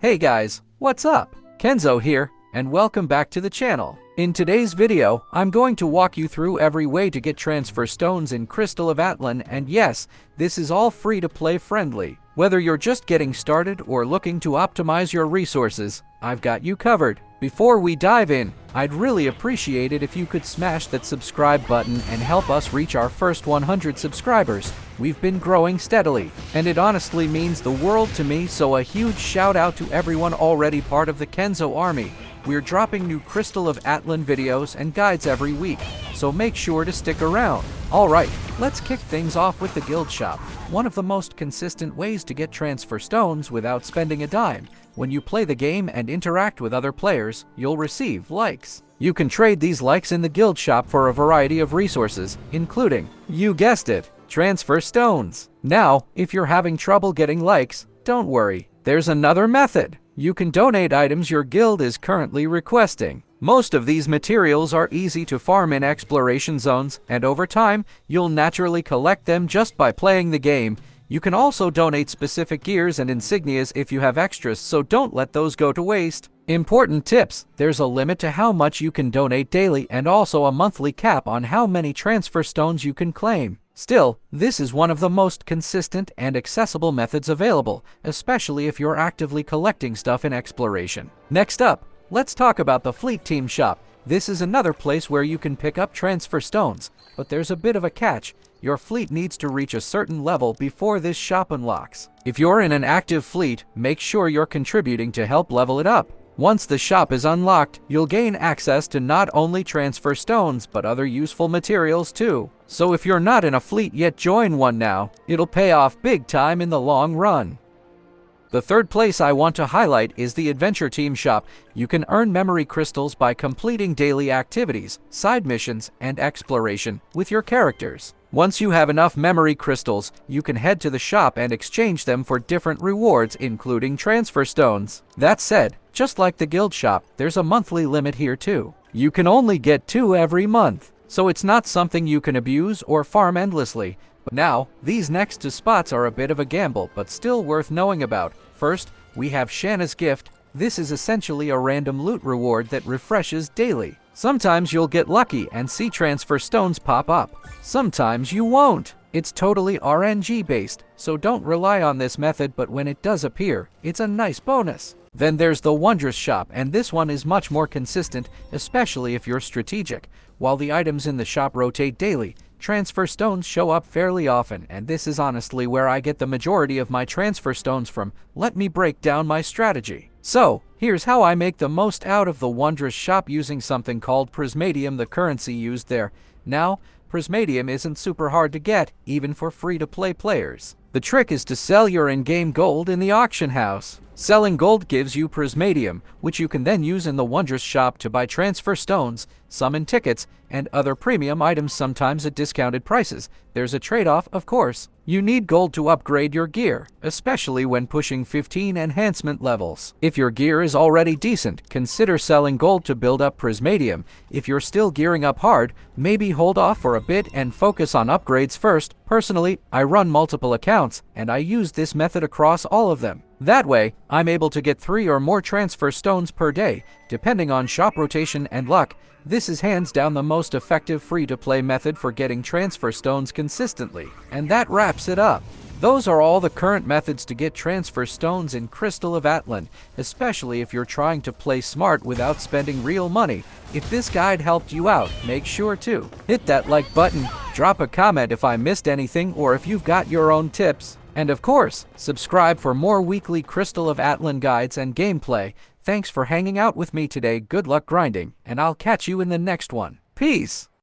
Hey guys, what's up? Kenzo here, and welcome back to the channel. In today's video, I'm going to walk you through every way to get transfer stones in Crystal of Atlan, and yes, this is all free to play friendly. Whether you're just getting started or looking to optimize your resources, I've got you covered. Before we dive in, I'd really appreciate it if you could smash that subscribe button and help us reach our first 100 subscribers. We've been growing steadily, and it honestly means the world to me, so a huge shout out to everyone already part of the Kenzo army. We're dropping new Crystal of Atlan videos and guides every week, so make sure to stick around. Alright, let's kick things off with the guild shop. One of the most consistent ways to get transfer stones without spending a dime. When you play the game and interact with other players, you'll receive likes. You can trade these likes in the guild shop for a variety of resources, including, you guessed it, transfer stones. Now, if you're having trouble getting likes, don't worry, there's another method. You can donate items your guild is currently requesting. Most of these materials are easy to farm in exploration zones, and over time, you'll naturally collect them just by playing the game. You can also donate specific gears and insignias if you have extras, so don't let those go to waste. Important tips: there's a limit to how much you can donate daily and also a monthly cap on how many transfer stones you can claim. Still, this is one of the most consistent and accessible methods available, especially if you're actively collecting stuff in exploration. Next up, let's talk about the Fleet Team Shop. This is another place where you can pick up transfer stones, but there's a bit of a catch. Your fleet needs to reach a certain level before this shop unlocks. If you're in an active fleet, make sure you're contributing to help level it up. Once the shop is unlocked, you'll gain access to not only transfer stones, but other useful materials too. So if you're not in a fleet yet, join one now. It'll pay off big time in the long run. The third place I want to highlight is the Adventure Team Shop. You can earn memory crystals by completing daily activities, side missions, and exploration with your characters. Once you have enough memory crystals, you can head to the shop and exchange them for different rewards, including transfer stones. That said, just like the guild shop, there's a monthly limit here too. You can only get 2 every month, so it's not something you can abuse or farm endlessly. But now, these next 2 spots are a bit of a gamble, but still worth knowing about. First, we have Shanna's Gift. This is essentially a random loot reward that refreshes daily. Sometimes you'll get lucky and see transfer stones pop up. Sometimes you won't. It's totally RNG based, so don't rely on this method, but when it does appear, it's a nice bonus. Then there's the Wondrous Shop, and this one is much more consistent, especially if you're strategic. While the items in the shop rotate daily, transfer stones show up fairly often, and this is honestly where I get the majority of my transfer stones from. Let me break down my strategy. So, here's how I make the most out of the Wondrous Shop using something called Prismadium, the currency used there. Now, Prismadium isn't super hard to get, even for free-to-play players. The trick is to sell your in-game gold in the auction house. Selling gold gives you Prismadium, which you can then use in the Wondrous Shop to buy transfer stones, summon tickets, and other premium items, sometimes at discounted prices. There's a trade-off, of course. You need gold to upgrade your gear, especially when pushing 15 enhancement levels. If your gear is already decent, consider selling gold to build up Prismadium. If you're still gearing up hard, maybe hold off for a bit and focus on upgrades first. Personally, I run multiple accounts, and I use this method across all of them. That way, I'm able to get 3 or more transfer stones per day, depending on shop rotation and luck. This is hands down the most effective free-to-play method for getting transfer stones consistently. And that wraps it up. Those are all the current methods to get transfer stones in Crystal of Atlan, especially if you're trying to play smart without spending real money. If this guide helped you out, make sure to hit that like button, drop a comment if I missed anything or if you've got your own tips. And of course, subscribe for more weekly Crystal of Atlan guides and gameplay. Thanks for hanging out with me today, good luck grinding, and I'll catch you in the next one. Peace!